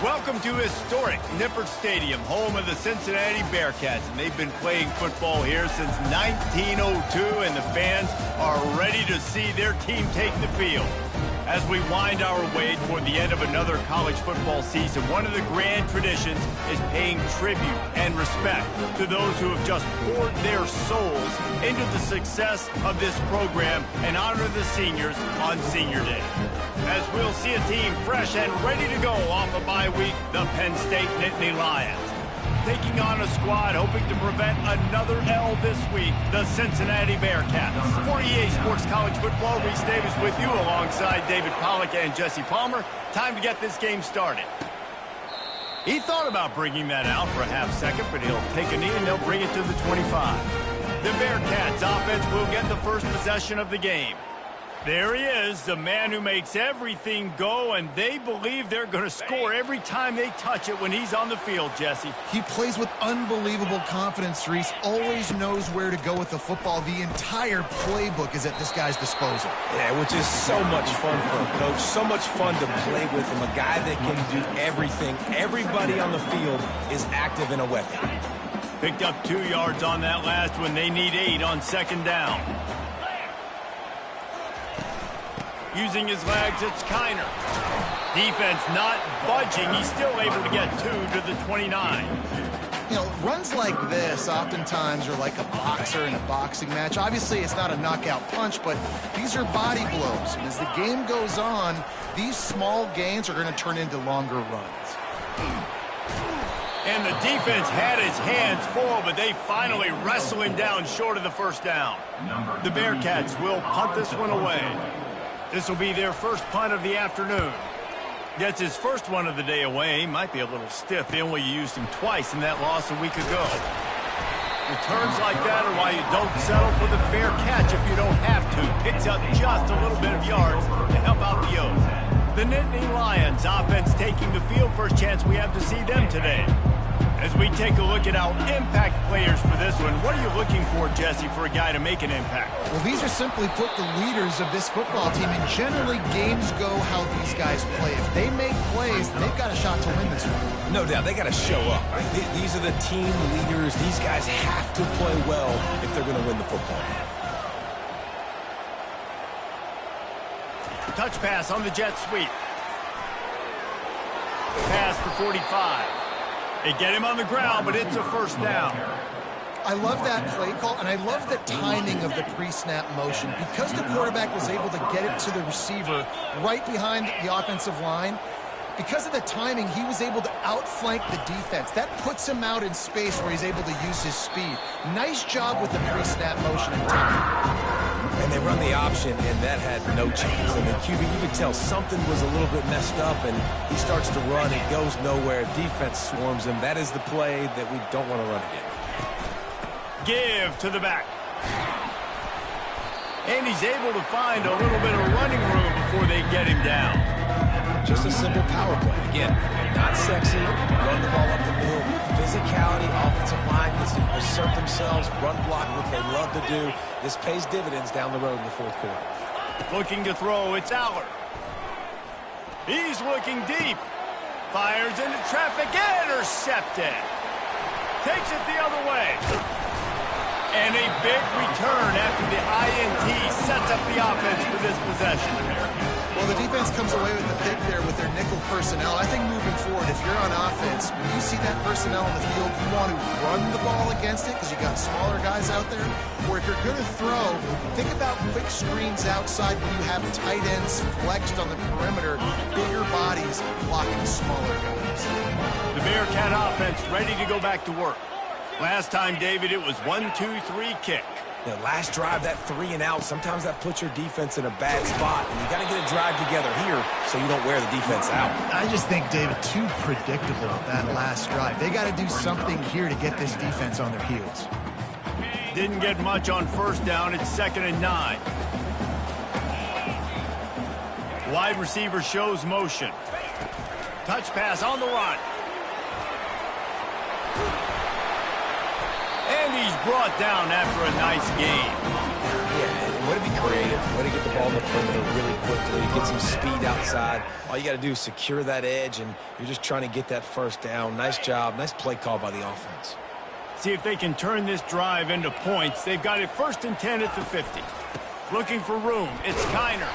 Welcome to historic Nippert Stadium, home of the Cincinnati Bearcats. And they've been playing football here since 1902, and the fans are ready to see their team take the field. As we wind our way toward the end of another college football season, one of the grand traditions is paying tribute and respect to those who have just poured their souls into the success of this program and honor the seniors on Senior Day. As we'll see a team fresh and ready to go off a bye week, the Penn State Nittany Lions. Taking on a squad hoping to prevent another L this week, the Cincinnati Bearcats. For EA Sports College Football, Reese Davis with you alongside David Pollack and Jesse Palmer. Time to get this game started. He thought about bringing that out for a half second, but he'll take a knee and they'll bring it to the 25. The Bearcats offense will get the first possession of the game. There he is, the man who makes everything go, and they believe they're going to score every time they touch it when he's on the field, Jesse. He plays with unbelievable confidence, Reese. Always knows where to go with the football. The entire playbook is at this guy's disposal. Yeah, which is so much fun for a coach. So much fun to play with him. A guy that can do everything. Everybody on the field is active in a weapon. Picked up 2 yards on that last one. They need 8 on second down. Using his legs, it's Kiner. Defense not budging. He's still able to get 2 to the 29. You know, runs like this oftentimes are like a boxer in a boxing match. Obviously, it's not a knockout punch, but these are body blows. And as the game goes on, these small gains are going to turn into longer runs. And the defense had his hands full, but they finally wrestle him down short of the first down. The Bearcats will punt this one away. This will be their first punt of the afternoon. Gets his first one of the day away. Might be a little stiff. They only used him twice in that loss a week ago. Returns like that are why you don't settle for the fair catch if you don't have to. Picks up just a little bit of yards to help out the O's. The Nittany Lions offense taking the field. First chance we have to see them today. As we take a look at our impact players for this one, what are you looking for, Jesse, for a guy to make an impact? Well, these are simply put the leaders of this football team, and generally games go how these guys play. If they make plays, they've got a shot to win this one. No doubt, they got to show up. Right? These are the team leaders. These guys have to play well if they're going to win the football game. Touch pass on the jet sweep. Pass for 45. They get him on the ground, but it's a first down. I love that play call, and I love the timing of the pre-snap motion. Because the quarterback was able to get it to the receiver right behind the offensive line, because of the timing, he was able to outflank the defense. That puts him out in space where he's able to use his speed. Nice job with the pre-snap motion and timing. And they run the option, and that had no chance. I mean, QB, you could tell something was a little bit messed up, and he starts to run. It goes nowhere. Defense swarms him. That is the play that we don't want to run again. Give to the back. And he's able to find a little bit of running room before they get him down. Just a simple power play. Again, not sexy. Run the ball up the middle. Physicality, offensive line needs to assert themselves, run block, what they love to do. This pays dividends down the road in the fourth quarter. Looking to throw, it's Aller. He's looking deep. Fires into traffic, intercepted. Takes it the other way. And a big return after the INT sets up the offense for this possession. Well, the defense comes away with the pick there with their nickel personnel. I think moving forward, if you're on offense, when you see that personnel on the field, you want to run the ball against it because you got smaller guys out there. Or if you're going to throw, think about quick screens outside when you have tight ends flexed on the perimeter, bigger bodies blocking smaller guys. The Bearcat offense ready to go back to work. Last time, David, it was 1-2-3 kick. The last drive, that 3 and out, sometimes that puts your defense in a bad spot. And you got to get a drive together here so you don't wear the defense out. I just think, David, too predictable that last drive. They got to do something here to get this defense on their heels. Didn't get much on first down. It's 2nd and 9. Wide receiver shows motion. Touch pass on the run. And he's brought down after a nice game. Yeah, and way to be creative, way to to get the ball in the perimeter really quickly, get some speed outside. All you got to do is secure that edge, and you're just trying to get that first down. Nice job. Nice play call by the offense. See if they can turn this drive into points. They've got it 1st and 10 at the 50. Looking for room. It's Kiner.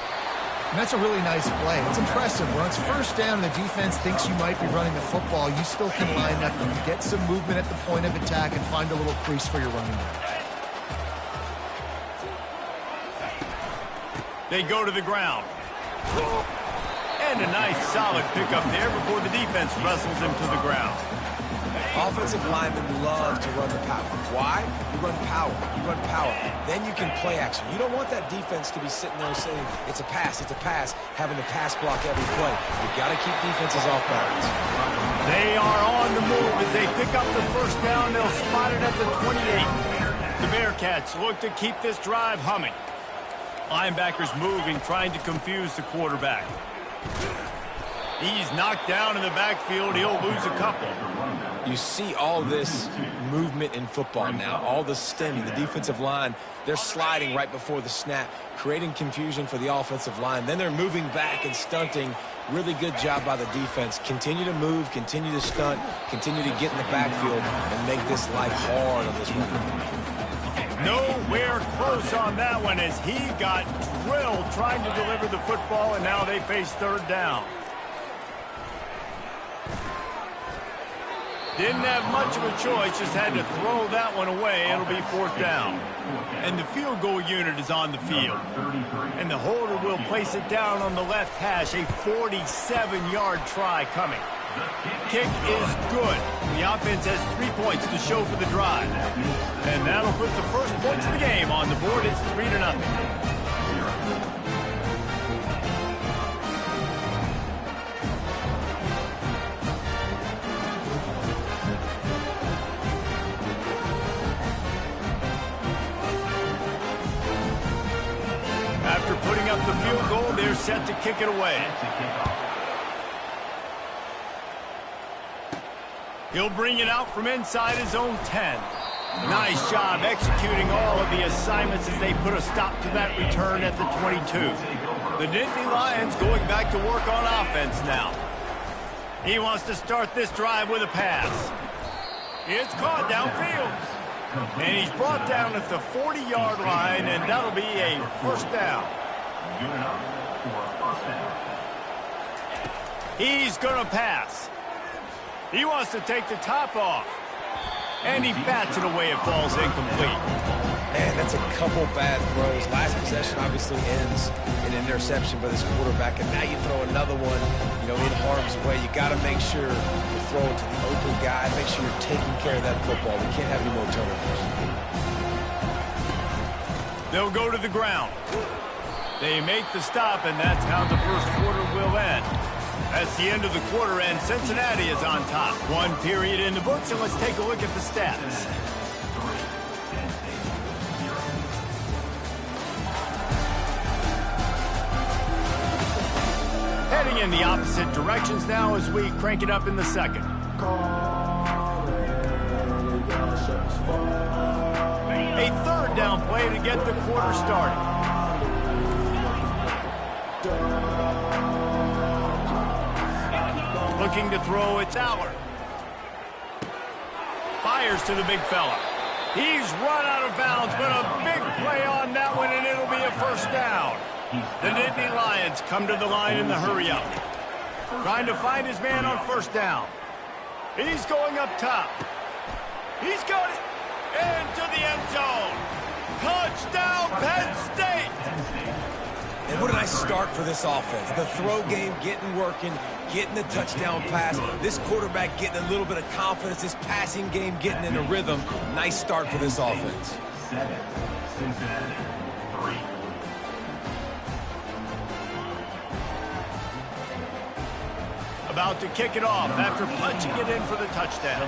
And that's a really nice play. It's impressive. When it's 1st down and the defense thinks you might be running the football, you still can line up. You can get some movement at the point of attack and find a little crease for your running back. They go to the ground. And a nice solid pickup there before the defense wrestles him to the ground. Offensive linemen love to run the power. Why? You run power. You run power. Then you can play action. You don't want that defense to be sitting there saying, it's a pass, having to pass block every play. You've got to keep defenses off balance. They are on the move as they pick up the 1st down. They'll spot it at the 28. The Bearcats look to keep this drive humming. Linebackers moving, trying to confuse the quarterback. He's knocked down in the backfield. He'll lose a couple. You see all this movement in football now, all the stemming, the defensive line, they're sliding right before the snap, creating confusion for the offensive line. Then they're moving back and stunting. Really good job by the defense. Continue to move, continue to stunt, continue to get in the backfield and make this life hard on this one. Nowhere close on that one as he got drilled trying to deliver the football, and now they face 3rd down. Didn't have much of a choice, just had to throw that one away. It'll be 4th down. And the field goal unit is on the field. And the holder will place it down on the left hash, a 47-yard try coming. Kick is good. The offense has 3 points to show for the drive. And that'll put the first points of the game on the board. It's 3-0. After putting up the field goal, they're set to kick it away. He'll bring it out from inside his own 10. Nice job executing all of the assignments as they put a stop to that return at the 22. The Nittany Lions going back to work on offense now. He wants to start this drive with a pass. It's caught downfield. And he's brought down at the 40-yard line, and that'll be a 1st down. He's going to pass. He wants to take the top off. And he bats it away. It falls incomplete. Man, that's a couple bad throws. Last possession obviously ends in an interception by this quarterback, and now you throw another one, in harm's way. You got to make sure you throw it to the open guy. Make sure you're taking care of that football. We can't have any more turnovers. They'll go to the ground. They make the stop, and that's how the first quarter will end. That's the end of the quarter, and Cincinnati is on top. 1 period in the books, and let's take a look at the stats. Heading in the opposite directions now as we crank it up in the second. A 3rd down play to get the quarter started. Looking to throw, it's Aller. Fires to the big fella. He's run out of bounds, but a big play on that one, and it'll be a 1st down. The Nittany Lions come to the line in the hurry-up. Trying to find his man on 1st down. He's going up top. He's got it into the end zone. Touchdown, Penn State! And what a nice start for this offense. The throw game getting working, getting the touchdown pass. This quarterback getting a little bit of confidence. This passing game getting in a rhythm. Nice start for this offense. 7, Cincinnati, 3. About to kick it off after punching it in for the touchdown.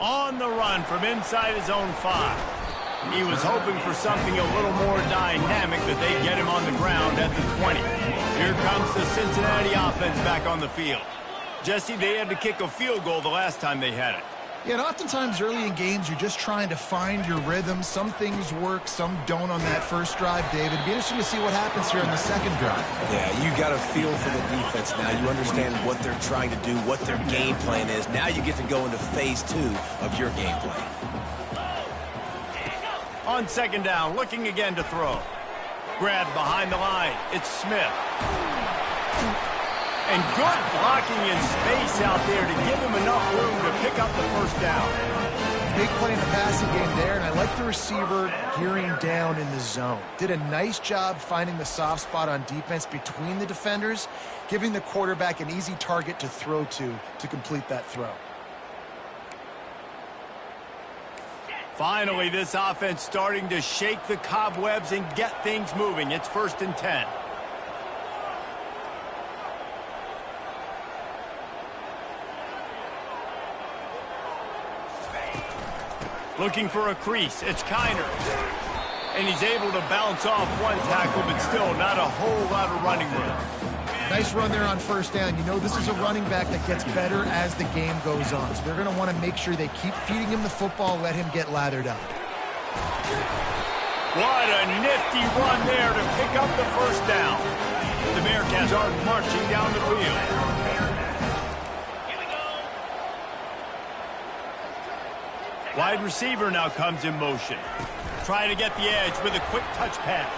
On the run from inside his own 5. He was hoping for something a little more dynamic, that they get him on the ground at the 20. Here comes the Cincinnati offense back on the field. Jesse, they had to kick a field goal the last time they had it. Yeah, and oftentimes early in games, you're just trying to find your rhythm. Some things work, some don't on that first drive, David. It'd be interesting to see what happens here on the second drive. Yeah, you got a feel for the defense now. You understand what they're trying to do, what their game plan is. Now you get to go into phase 2 of your game plan. On second down, looking again to throw. Grabbed behind the line. It's Smith. And good blocking in space out there to give him enough room to pick up the first down. Big play in the passing game there, and I like the receiver gearing down in the zone. Did a nice job finding the soft spot on defense between the defenders, giving the quarterback an easy target to throw to complete that throw. Finally, this offense starting to shake the cobwebs and get things moving. It's 1st and 10. Looking for a crease. It's Kiner. And he's able to bounce off one tackle, but still not a whole lot of running room. Nice run there on first down. You know this is a running back that gets better as the game goes on. So they're going to want to make sure they keep feeding him the football, let him get lathered up. What a nifty run there to pick up the first down. The Bearcats are marching down the field. Wide receiver now comes in motion. Trying to get the edge with a quick touch pass.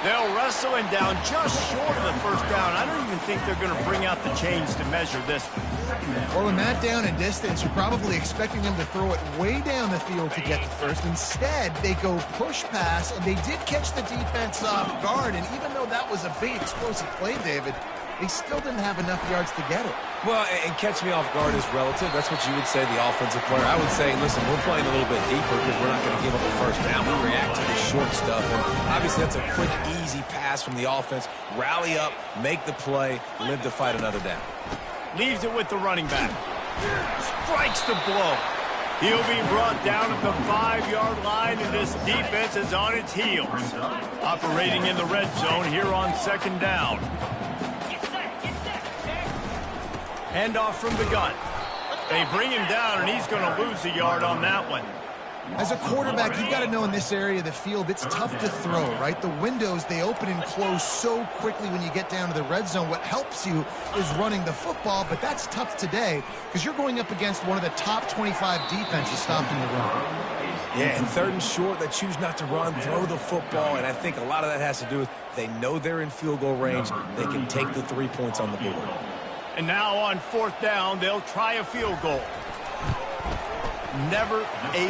They'll wrestle him down just short of the first down. I don't even think they're going to bring out the chains to measure this one. Well, in that down and distance, you're probably expecting them to throw it way down the field to get the first. Instead, they go push pass, and they did catch the defense off guard. And even though that was a big explosive play, David, they still didn't have enough yards to get it. Well, and catch me off guard is relative. That's what you would say, the offensive player. I would say, listen, we're playing a little bit deeper because we're not going to give up the first down. We react to the short stuff, and obviously that's a quick, easy pass from the offense. Rally up, make the play, live to fight another down. Leaves it with the running back. Strikes the blow. He'll be brought down at the 5-yard line, and this defense is on its heels. Operating in the red zone here on second down. Handoff from the gun. They bring him down, and he's going to lose a yard on that one. As a quarterback, you've got to know in this area of the field, it's tough to throw, right? The windows, they open and close so quickly when you get down to the red zone. What helps you is running the football, but that's tough today because you're going up against one of the top 25 defenses stopping the run. Yeah, and 3rd and short, they choose not to run, throw the football, and I think a lot of that has to do with they know they're in field goal range. They can take the 3 points on the board. And now on 4th down, they'll try a field goal. Never a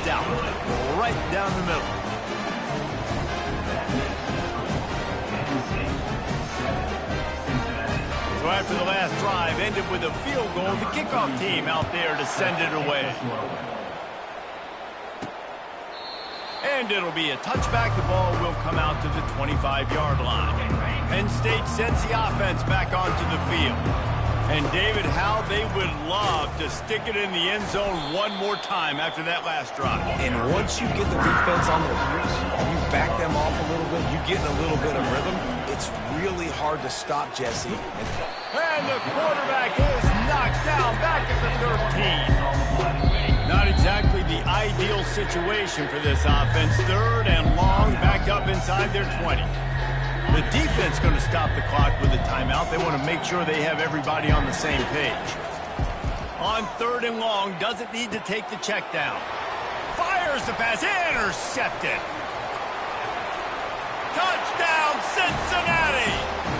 doubt. Right down the middle. So after the last drive ended with a field goal, the kickoff team out there to send it away. And it'll be a touchback. The ball will come out to the 25-yard line. Penn State sends the offense back onto the field. And, David, how they would love to stick it in the end zone one more time after that last drive. And once you get the defense on their heels, you back them off a little bit, you get in a little bit of rhythm, it's really hard to stop, Jesse. And the quarterback is knocked down back at the 13. Not exactly the ideal situation for this offense. 3rd and long, back up inside their 20. The defense going to stop the clock with a timeout. They want to make sure they have everybody on the same page. On 3rd and long, doesn't need to take the check down. Fires the pass, intercepted. Touchdown, Cincinnati!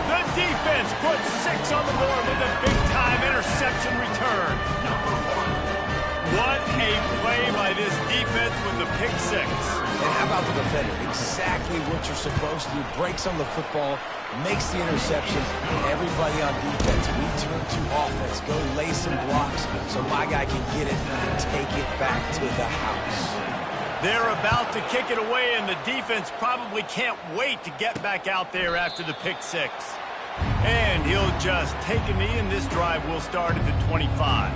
The defense puts 6 on the board with a big-time interception return. What a play by this defense with the pick 6. And how about the defender? Exactly what you're supposed to do. Breaks on the football, makes the interception. Everybody on defense, we turn to offense. Go lay some blocks so my guy can get it and take it back to the house. They're about to kick it away, and the defense probably can't wait to get back out there after the pick 6. And he'll just take a knee, and this drive will start at the 25.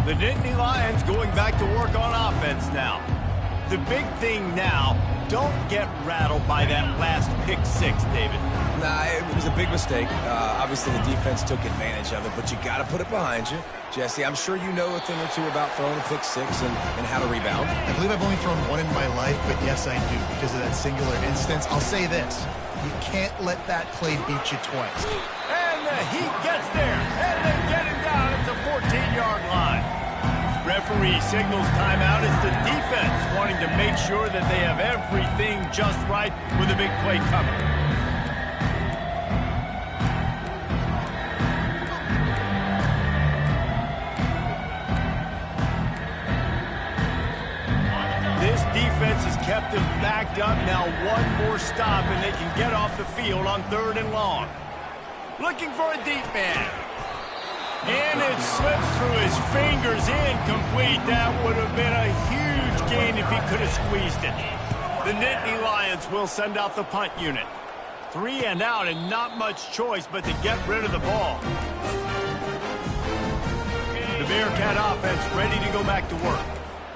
The Nittany Lions going back to work on offense now. The big thing now, don't get rattled by that last pick 6, David. Nah, it was a big mistake. Obviously, the defense took advantage of it, but you got to put it behind you. Jesse, I'm sure you know a thing or two about throwing a pick six and how to rebound. I believe I've only thrown one in my life, but yes, I do, because of that singular instance. I'll say this. You can't let that play beat you twice. And the Heat gets there, and they get him down at the 14-yard line. Referee signals timeout. It's the defense wanting to make sure that they have everything just right with a big play coming. This defense has kept them backed up. Now one more stop, and they can get off the field on 3rd and long. Looking for a deep man. And it slips through his fingers, incomplete. That would have been a huge gain if he could have squeezed it. The Nittany Lions will send out the punt unit. 3 and out, and not much choice but to get rid of the ball. The Bearcat offense ready to go back to work.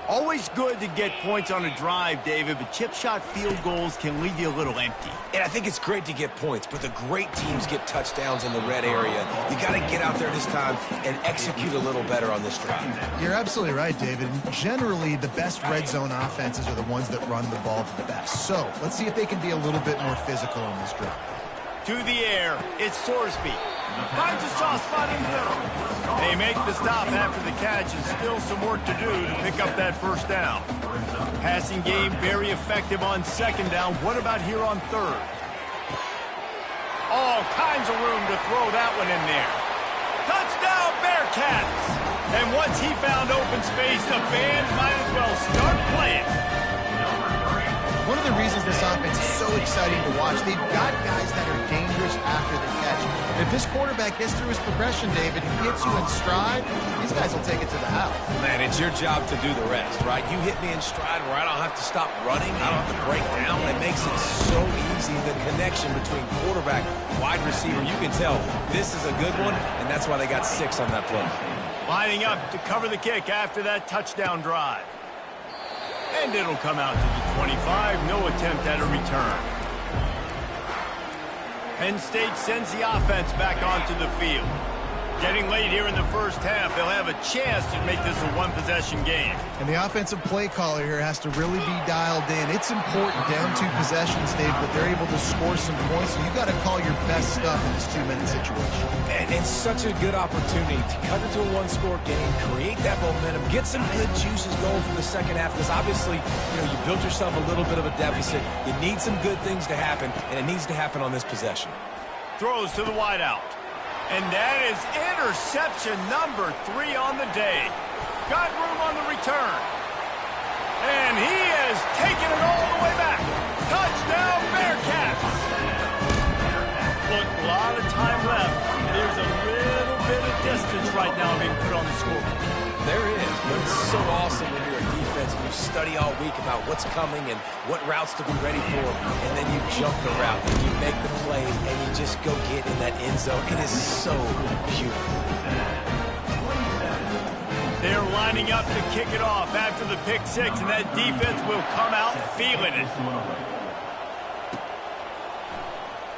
Always good to get points on a drive, David, but chip shot field goals can leave you a little empty. And I think it's great to get points, but the great teams get touchdowns in the red area. You got to get out there this time and execute a little better on this drive. You're absolutely right, David. Generally, the best red zone offenses are the ones that run the ball the best. So let's see if they can be a little bit more physical on this drive. To the air, it's Sorsby. Finds a soft spot in the middle. They make the stop after the catch, and still some work to do to pick up that first down. Passing game very effective on 2nd down. What about here on 3rd? All kinds of room to throw that one in there. Touchdown, Bearcats! And once he found open space, the band might as well start playing. One of the reasons this offense is so exciting to watch, they've got guys that are dangerous after the catch. If this quarterback gets through his progression, David, he hits you in stride, these guys will take it to the house. Man, it's your job to do the rest, right? You hit me in stride where I don't have to stop running. I don't have to break down. It makes it so easy. The connection between quarterback, wide receiver, you can tell this is a good one, and that's why they got 6 on that play. Lining up to cover the kick after that touchdown drive. And it'll come out to the 25. No attempt at a return. Penn State sends the offense back onto the field. Getting late here in the first half, they'll have a chance to make this a one-possession game. And the offensive play caller here has to really be dialed in. It's important down 2 possessions, Dave, but they're able to score some points, so you got to call your best stuff in this 2-minute situation. And it's such a good opportunity to cut into a 1-score game, create that momentum, get some good juices going for the second half, because obviously, you built yourself a little bit of a deficit. You need some good things to happen, and it needs to happen on this possession. Throws to the wideout. And that is interception number 3 on the day. Got room on the return. And he has taken it all the way back. Touchdown, Bearcats. Look, a lot of time left. There's a little bit of distance right now being put on the scoreboard. There is, but it's so awesome when you're a defense and you study all week about what's coming and what routes to be ready for, and then you jump the route and you make the play and you just go get in that end zone. It is so beautiful. They're lining up to kick it off after the pick 6, and that defense will come out feeling it.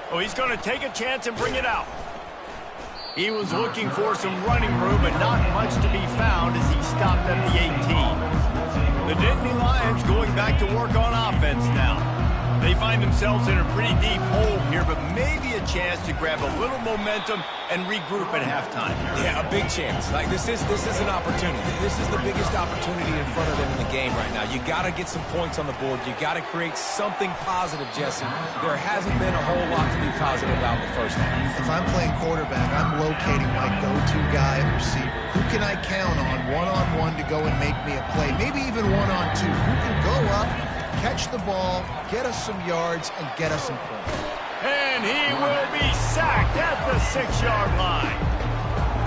Oh, he's going to take a chance and bring it out. He was looking for some running room, but not much to be found as he stopped at the 18. The Nittany Lions going back to work on offense now. They find themselves in a pretty deep hole here, but maybe a chance to grab a little momentum and regroup at halftime. Yeah, a big chance. Like this is an opportunity. This is the biggest opportunity in front of them in the game right now. You got to get some points on the board. You got to create something positive, Jesse. There hasn't been a whole lot to be positive about in the first half. If I'm playing quarterback, I'm locating my go-to guy at receiver. Who can I count on one-on-one to go and make me a play? Maybe even one-on-two. Who can go up, catch the ball, get us some yards, and get us some points. And he will be sacked at the 6-yard line.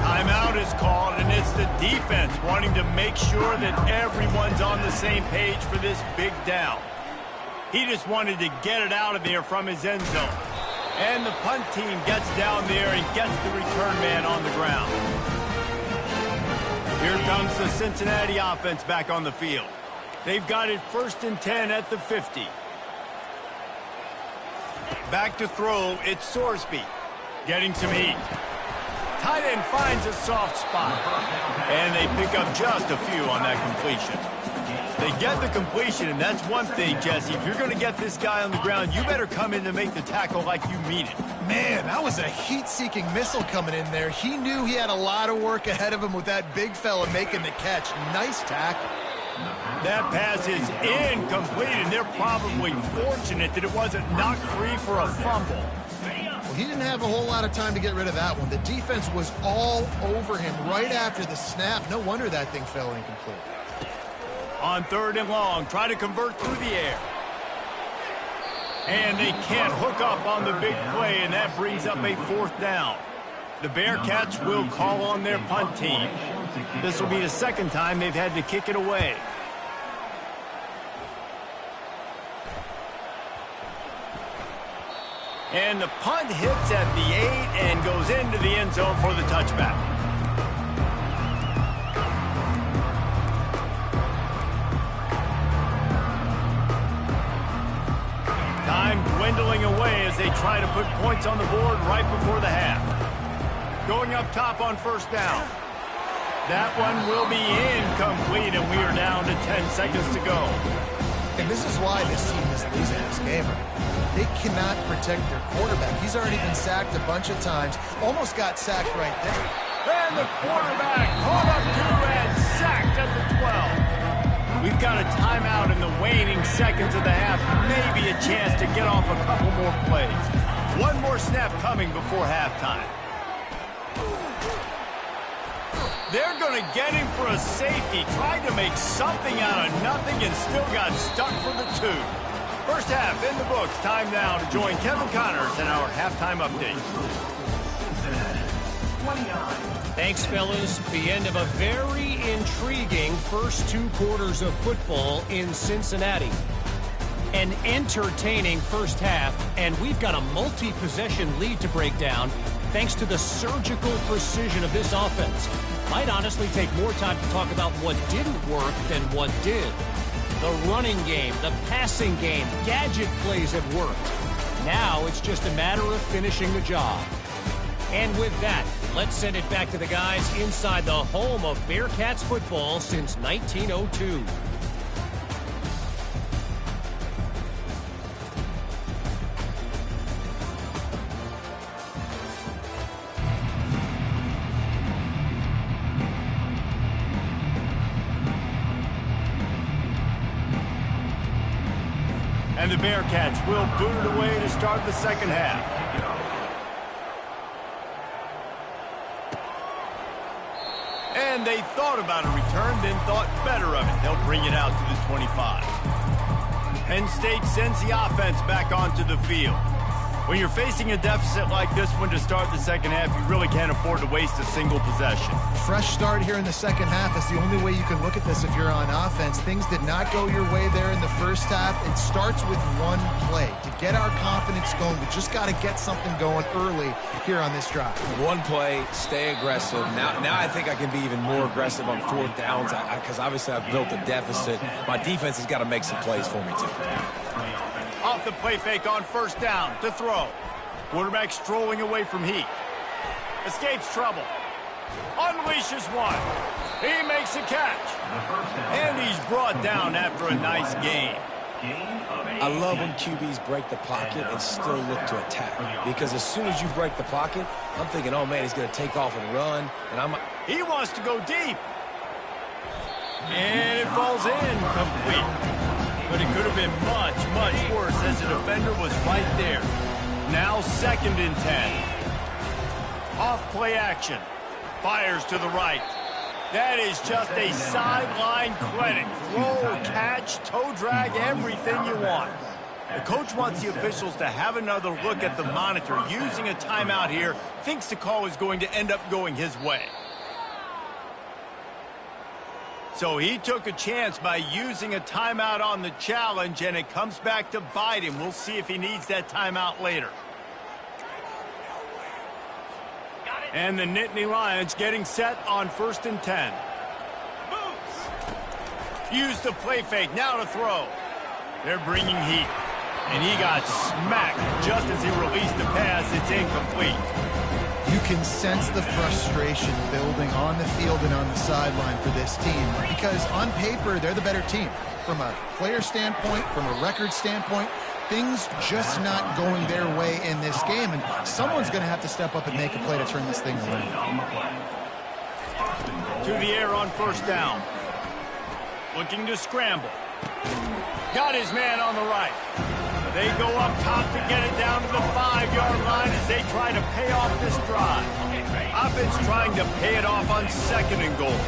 Timeout is called, and it's the defense wanting to make sure that everyone's on the same page for this big down. He just wanted to get it out of there from his end zone. And the punt team gets down there and gets the return man on the ground. Here comes the Cincinnati offense back on the field. They've got it 1st and 10 at the 50. Back to throw, it's Sorsby. Getting some heat. Tight end finds a soft spot. And they pick up just a few on that completion. They get the completion, and that's one thing, Jesse. If you're going to get this guy on the ground, you better come in to make the tackle like you mean it. Man, that was a heat-seeking missile coming in there. He knew he had a lot of work ahead of him with that big fella making the catch. Nice tackle. That pass is incomplete, and they're probably fortunate that it wasn't knocked free for a fumble. Well, he didn't have a whole lot of time to get rid of that one. The defense was all over him right after the snap. No wonder that thing fell incomplete. On 3rd and long, try to convert through the air. And they can't hook up on the big play, and that brings up a 4th down. The Bearcats will call on their punt team. This will be the 2nd time they've had to kick it away. And the punt hits at the 8 and goes into the end zone for the touchback. Time dwindling away as they try to put points on the board right before the half. Going up top on 1st down. That one will be incomplete, and we are down to 10 seconds to go. And this is why this team is losing this game right now. They cannot protect their quarterback. He's already been sacked a bunch of times. Almost got sacked right there. And the quarterback caught up to and sacked at the 12. We've got a timeout in the waning seconds of the half. Maybe a chance to get off a couple more plays. One more snap coming before halftime. They're going to get him for a safety. Tried to make something out of nothing and still got stuck for the 2. First half in the books. Time now to join Kevin Connors in our halftime update. Thanks, fellas. The end of a very intriguing first 2 quarters of football in Cincinnati. An entertaining first half, and we've got a multi-possession lead to break down thanks to the surgical precision of this offense. Might honestly take more time to talk about what didn't work than what did. The running game, the passing game, gadget plays have worked. Now it's just a matter of finishing the job. And with that, let's send it back to the guys inside the home of Bearcats football since 1902. And the Bearcats will boot it away to start the 2nd half. And they thought about a return, then thought better of it. They'll bring it out to the 25. Penn State sends the offense back onto the field. When you're facing a deficit like this one to start the 2nd half, you really can't afford to waste a single possession. Fresh start here in the 2nd half is the only way you can look at this if you're on offense. Things did not go your way there in the first half. It starts with one play. To get our confidence going, we just got to get something going early here on this drive. One play, stay aggressive. Now I think I can be even more aggressive on 4th downs because obviously I've built a deficit. My defense has got to make some plays for me too. Off the play fake on 1st down to throw. Quarterback strolling away from heat. Escapes trouble. Unleashes one. He makes a catch. And he's brought down after a nice gain. I love when QBs break the pocket and still look to attack. Because as soon as you break the pocket, I'm thinking, oh man, he's going to take off and run. And he wants to go deep. And it falls in complete. But it could have been much, much worse as the defender was right there. Now 2nd and 10. Off play action. Fires to the right. That is just a sideline credit. Throw, catch, toe drag, everything you want. The coach wants the officials to have another look at the monitor. Using a timeout here, thinks the call is going to end up going his way. So he took a chance by using a timeout on the challenge, and it comes back to bite him. We'll see if he needs that timeout later. And the Nittany Lions getting set on 1st and 10. Use the play fake, now to throw. They're bringing heat. And he got smacked just as he released the pass. It's incomplete. You can sense the frustration building on the field and on the sideline for this team because on paper, they're the better team. From a player standpoint, from a record standpoint, things just not going their way in this game, and someone's going to have to step up and make a play to turn this thing around. To the air on first down. Looking to scramble. Got his man on the right. They go up top to get it down to the 5-yard line as they try to pay off this drive. Offense trying to pay it off on 2nd and goal.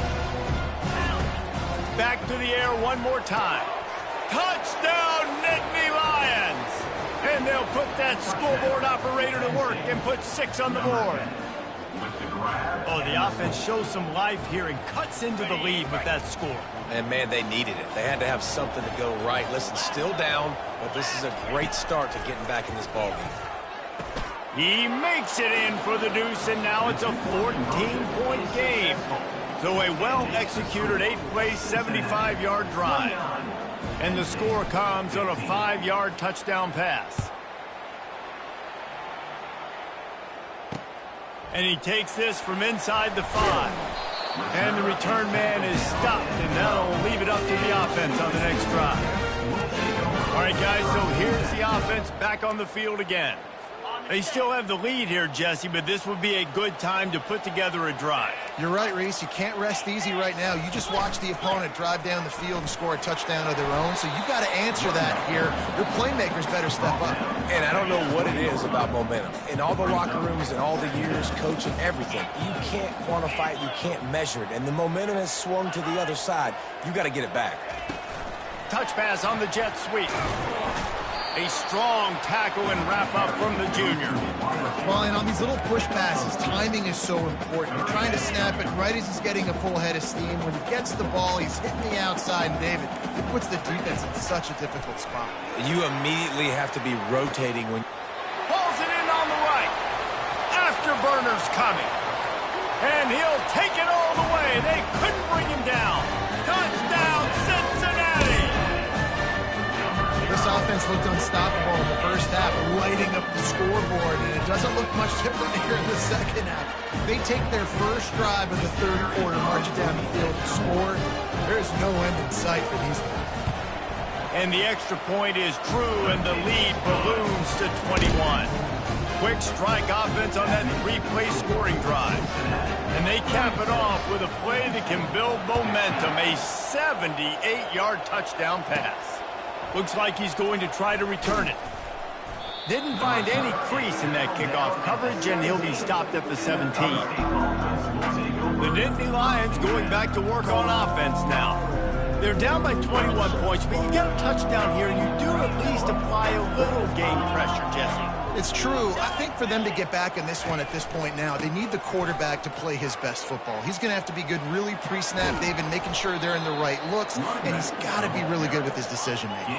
Back to the air one more time. Touchdown, Nittany Lions! And they'll put that scoreboard operator to work and put 6 on the board. Oh, the offense shows some life here and cuts into the lead with that score. And, man, they needed it. They had to have something to go right. Listen, still down, but this is a great start to getting back in this ballgame. He makes it in for the deuce, and now it's a 14-point game. So a well-executed 8-play, 75-yard drive. And the score comes on a 5-yard touchdown pass. And he takes this from inside the 5. And the return man is stopped, and that'll leave it up to the offense on the next drive. All right, guys, so here's the offense back on the field again. They still have the lead here, Jesse, but this would be a good time to put together a drive. You're right, Reese. You can't rest easy right now. You just watch the opponent drive down the field and score a touchdown of their own, so you've got to answer that here. Your playmakers better step up. And I don't know what it is about momentum. In all the locker rooms and all the years, coaching, everything, you can't quantify it, you can't measure it. And the momentum has swung to the other side. You got to get it back. Touch pass on the jet sweep. A strong tackle and wrap-up from the junior. Well, and on these little push passes, timing is so important. You're trying to snap it right as he's getting a full head of steam. When he gets the ball, he's hitting the outside, and David, it puts the defense in such a difficult spot. You immediately have to be rotating when... Pulls it in on the right. Afterburner's coming. And he'll take it all the way. They couldn't bring him down. Touchdown, Cincinnati! This offense looked unstoppable in the first half, lighting up the scoreboard, and it doesn't look much different here in the second half. They take their first drive in the third quarter, march it down the field and score. There's no end in sight for these guys. And the extra point is true, and the lead balloons to 21. Quick strike offense on that 3-play scoring drive. And they cap it off with a play that can build momentum, a 78-yard touchdown pass. Looks like he's going to try to return it. Didn't find any crease in that kickoff coverage, and he'll be stopped at the 17. The Nittany Lions going back to work on offense now. They're down by 21 points, but you get a touchdown here, and you do at least apply a little game pressure, Jesse. It's true. I think for them to get back in this one at this point now, they need the quarterback to play his best football. He's going to have to be good really pre-snap, David, making sure they're in the right looks, and he's got to be really good with his decision-making.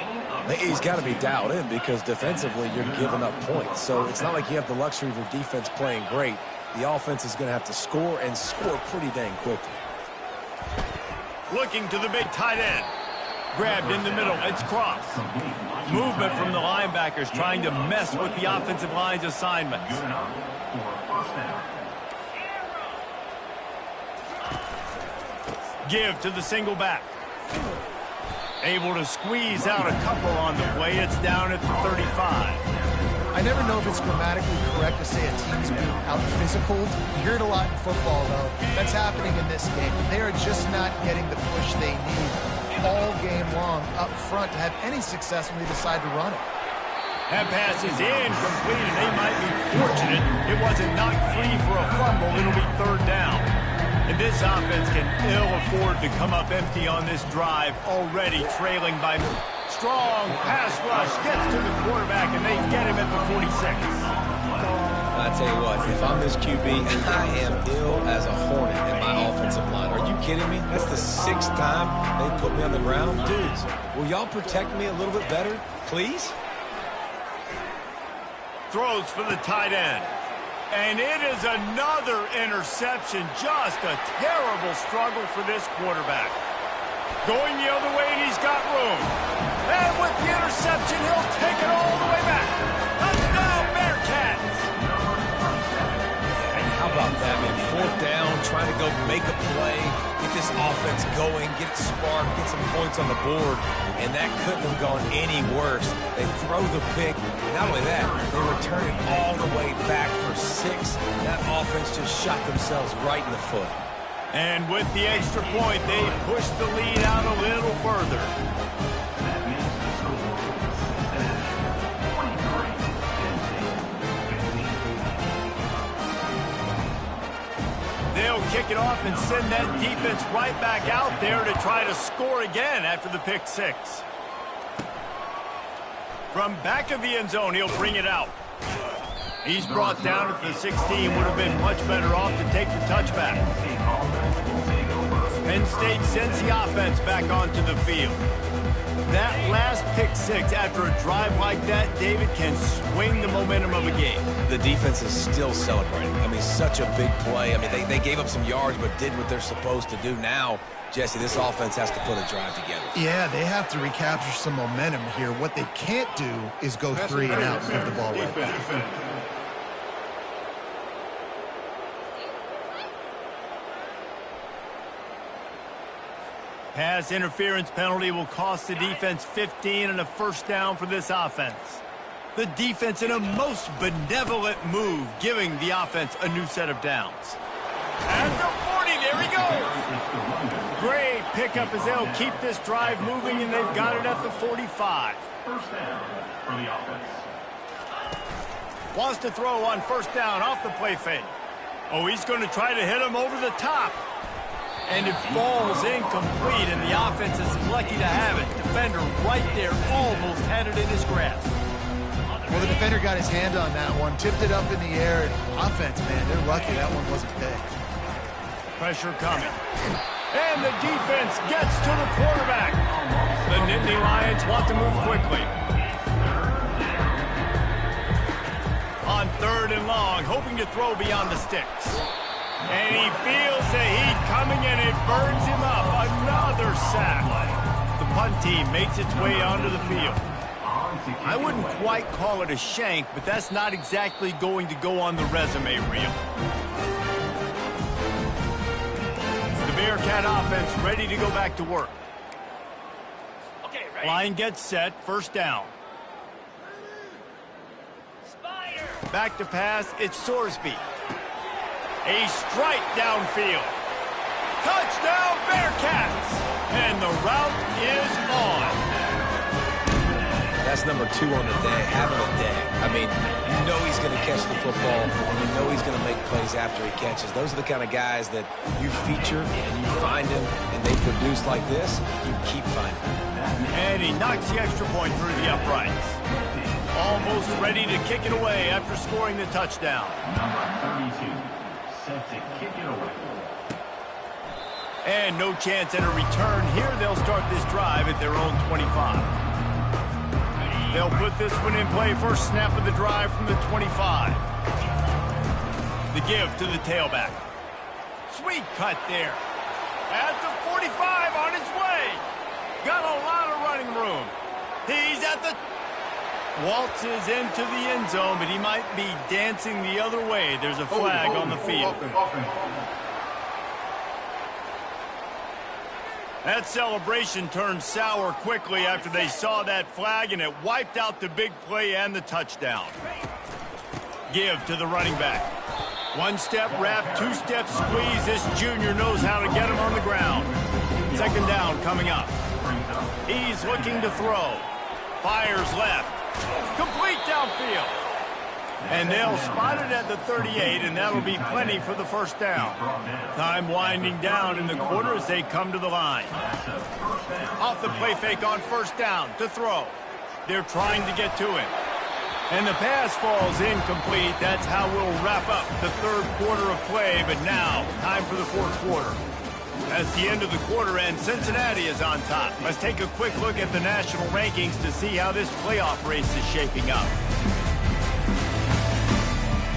He's got to be dialed in because defensively you're giving up points. So it's not like you have the luxury of your defense playing great. The offense is going to have to score and score pretty dang quickly. Looking to the big tight end. Grabbed in the middle. It's cross. Movement from the linebackers trying to mess with the offensive line's assignments. Give to the single back. Able to squeeze out a couple on the play. It's down at the 35. I never know if it's grammatically correct to say a team's being out-physicaled. You hear it a lot in football, though. That's happening in this game. They are just not getting the push they need all game long up front to have any success when they decide to run it. That pass is incomplete, and they might be fortunate it wasn't knocked free for a fumble. It'll be third down. And this offense can ill afford to come up empty on this drive, already trailing by... Strong pass rush gets to the quarterback, and they get him at the 46. I tell you what, if I'm this QB, I am ill as a hornet in my offensive line. Are you kidding me? That's the 6th time they put me on the ground. Dudes, will y'all protect me a little bit better, please? Throws for the tight end. And it is another interception. Just a terrible struggle for this quarterback. Going the other way, and he's got room. And with the interception, he'll take it all the way back. Touchdown, Bearcats! Hey, how about that, man? Fourth down, trying to go make a play, get this offense going, get it sparked, get some points on the board, and that couldn't have gone any worse. They throw the pick. Not only that, they return it all the way back for 6. That offense just shot themselves right in the foot. And with the extra point, they push the lead out a little further. That makes the score Cincinnati 23, They'll kick it off and send that defense right back out there to try to score again after the pick 6. From back of the end zone, he'll bring it out. He's brought down at the 16, would have been much better off to take the touchback. Penn State sends the offense back onto the field. That last pick 6 after a drive like that, David, can swing the momentum of a game. The defense is still celebrating. I mean, such a big play. I mean, they gave up some yards but did what they're supposed to do. Now, Jesse, this offense has to put a drive together. Yeah, they have to recapture some momentum here. What they can't do is go 3 and out and give the ball away. Pass interference penalty will cost the defense 15 and a first down for this offense. The defense in a most benevolent move, giving the offense a new set of downs. At the 40, there he goes. Great pickup as they'll keep this drive moving, and they've got it at the 45. First down for the offense. Wants to throw on first down off the play fake. Oh, he's going to try to hit him over the top. And it falls incomplete, and the offense is lucky to have it. Defender right there almost had it in his grasp. Well, the defender got his hand on that one, tipped it up in the air. Offense, man, they're lucky that one wasn't picked. Pressure coming. And the defense gets to the quarterback. The Nittany Lions want to move quickly. On 3rd and long, hoping to throw beyond the sticks. And he feels the heat coming, and it burns him up. Another sack. The punt team makes its way onto the field. I wouldn't quite call it a shank, but that's not exactly going to go on the resume reel. The Bearcat offense ready to go back to work. Okay, ready. Line gets set, first down. Back to pass, it's Sorsby. A strike downfield. Touchdown, Bearcats! And the route is on. That's number 2 on the day, having a day. I mean, you know he's going to catch the football, and you know he's going to make plays after he catches. Those are the kind of guys that you feature, and you find him, and they produce like this, you keep finding them. And he knocks the extra point through the uprights. Almost ready to kick it away after scoring the touchdown. Number 32. Set to kick it away. And no chance at a return here. They'll start this drive at their own 25. They'll put this one in play. First snap of the drive from the 25. The give to the tailback. Sweet cut there. At the 45 on his way. Got a lot of running room. He's at the... Waltzes into the end zone, but he might be dancing the other way. There's a flag on the field. That celebration turned sour quickly after they saw that flag, and it wiped out the big play and the touchdown. Give to the running back. One step wrap, 2 steps squeeze. This junior knows how to get him on the ground. Second down coming up. He's looking to throw. Fires left. Complete downfield. And they'll spot it at the 38, and that'll be plenty for the first down. Time winding down in the quarter as they come to the line. Off the play fake on first down to throw. They're trying to get to him. And the pass falls incomplete. That's how we'll wrap up the 3rd quarter of play, but now time for the 4th quarter. As the end of the quarter ends, Cincinnati is on top. Let's take a quick look at the national rankings to see how this playoff race is shaping up.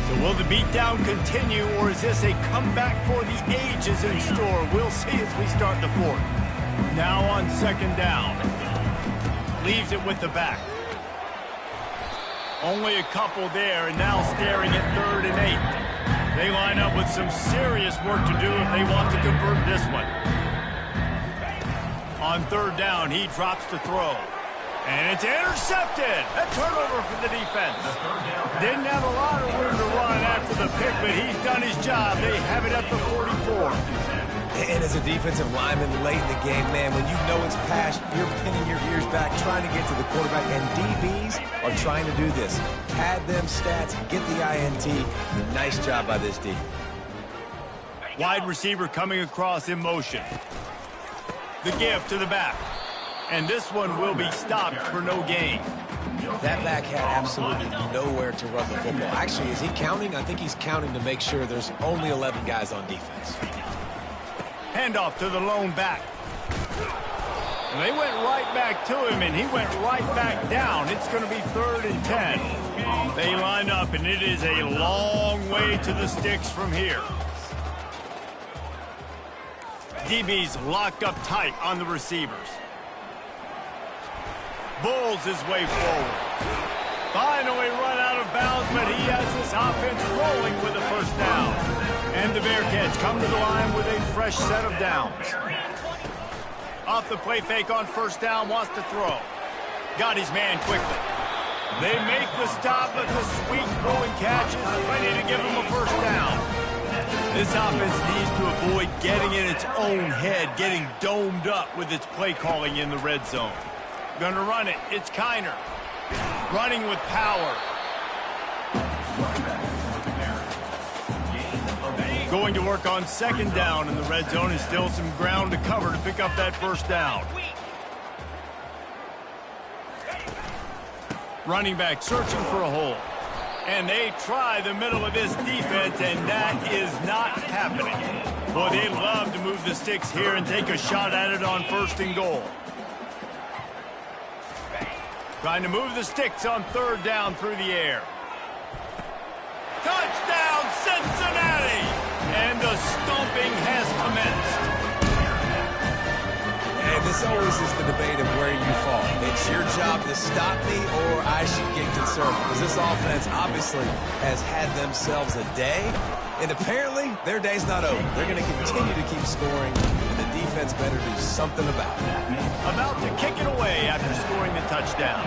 So will the beatdown continue, or is this a comeback for the ages in store? We'll see as we start the 4th. Now on 2nd down. Leaves it with the back. Only a couple there, and now staring at 3rd and 8. They line up with some serious work to do if they want to convert this one. On 3rd down, he drops to throw. And it's intercepted. A turnover for the defense. Didn't have a lot of room to run after the pick, but he's done his job. They have it at the 44. And as a defensive lineman late in the game, man, when you know it's past, you're pinning your ears back, trying to get to the quarterback, and DBs are trying to do this. Pad them stats, get the INT. Nice job by this D. Wide receiver coming across in motion. The give to the back. And this one will be stopped for no gain. That back had absolutely nowhere to run the football. Actually, is he counting? I think he's counting to make sure there's only 11 guys on defense. Handoff to the lone back. And they went right back to him, and he went right back down. It's going to be 3rd and 10. They line up, and it is a long way to the sticks from here. DB's locked up tight on the receivers. Bulls his way forward. Finally run out of bounds, but he has this offense rolling with a 1st down. And the Bearcats come to the line with a fresh set of downs. Off the play fake on 1st down, wants to throw. Got his man quickly. They make the stop, but the sweet throwing catch is ready to give him a 1st down. This offense needs to avoid getting in its own head, getting domed up with its play calling in the red zone. Gonna run it. It's Kiner. Running with power. Going to work on 2nd down in the red zone, and still some ground to cover to pick up that 1st down. Running back searching for a hole. And they try the middle of this defense, and that is not happening. Boy, they love to move the sticks here and take a shot at it on 1st and goal. Trying to move the sticks on 3rd down through the air. Touchdown, Cincinnati! And the stomping has commenced. And this always is the debate of where you fall. It's your job to stop me, or I should get concerned. Because this offense obviously has had themselves a day, and apparently their day's not over. They're going to continue to keep scoring, and the defense better do something about it. About to kick it away after scoring the touchdown.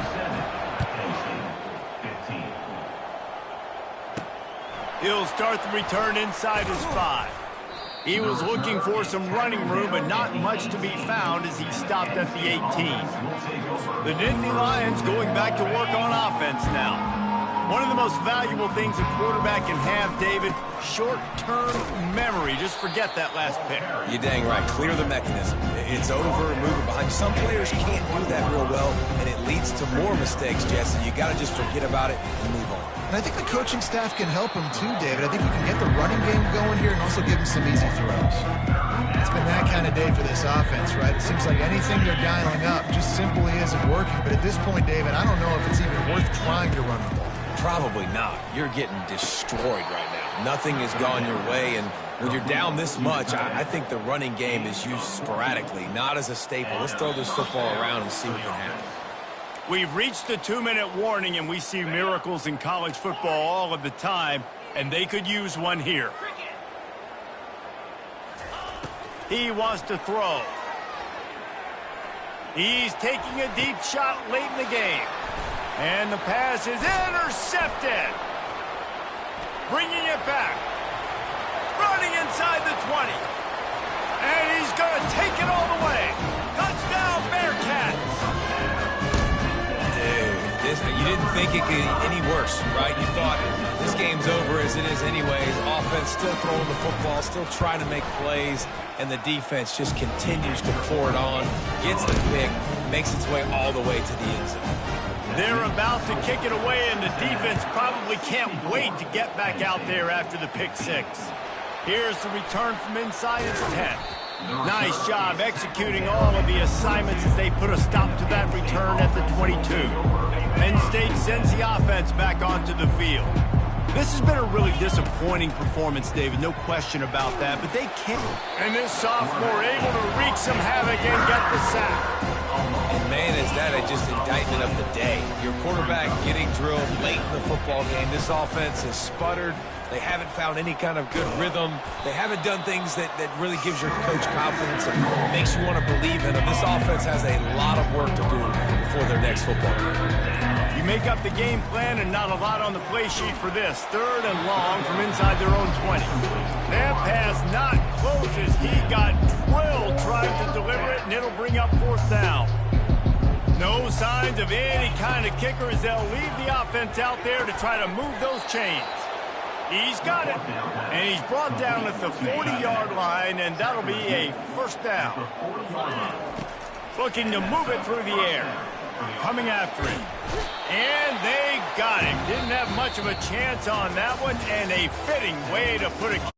He'll start the return inside his 5. He was looking for some running room, but not much to be found as he stopped at the 18. The Nittany Lions going back to work on offense now. One of the most valuable things a quarterback can have, David, short-term memory. Just forget that last pick. You're dang right. Clear the mechanism. It's over and move it behind. Some players can't do that real well, and it leads to more mistakes, Jesse. You got to just forget about it and move on. And I think the coaching staff can help him too, David. I think you can get the running game going here and also give him some easy throws. It's been that kind of day for this offense, right? It seems like anything they're dialing up just simply isn't working. But at this point, David, I don't know if it's even worth trying to run the ball. Probably not. You're getting destroyed right now. Nothing has gone your way, and when you're down this much, I think the running game is used sporadically, not as a staple. Let's throw this football around and see what can happen. We've reached the 2-minute warning, and we see miracles in college football all of the time, and they could use one here. He wants to throw. He's taking a deep shot late in the game. And the pass is intercepted. Bringing it back. Running inside the 20. And he's going to take it all the way. Touchdown, Bearcats. You didn't think it could get any worse, right? You thought this game's over as it is anyways. Offense still throwing the football, still trying to make plays, and the defense just continues to pour it on, gets the pick, makes its way all the way to the end zone. They're about to kick it away, and the defense probably can't wait to get back out there after the pick 6. Here's the return from inside his 10. Nice job executing all of the assignments as they put a stop to that return at the 22. Penn State sends the offense back onto the field. This has been a really disappointing performance, David, no question about that, but they can't. And this sophomore able to wreak some havoc and get the sack. And man, is that just indictment of the day. Your quarterback getting drilled late in the football game. This offense has sputtered. They haven't found any kind of good rhythm. They haven't done things that really gives your coach confidence and makes you want to believe in them. This offense has a lot of work to do before their next football game. You make up the game plan and not a lot on the play sheet for this. 3rd and long from inside their own 20. That pass not close as he got drilled trying to deliver it, and it'll bring up 4th down. No signs of any kind of kicker as they'll leave the offense out there to try to move those chains. He's got it, and he's brought down at the 40-yard line, and that'll be a 1st down. Looking to move it through the air. Coming after it. And they got him. Didn't have much of a chance on that one, and a fitting way to put it.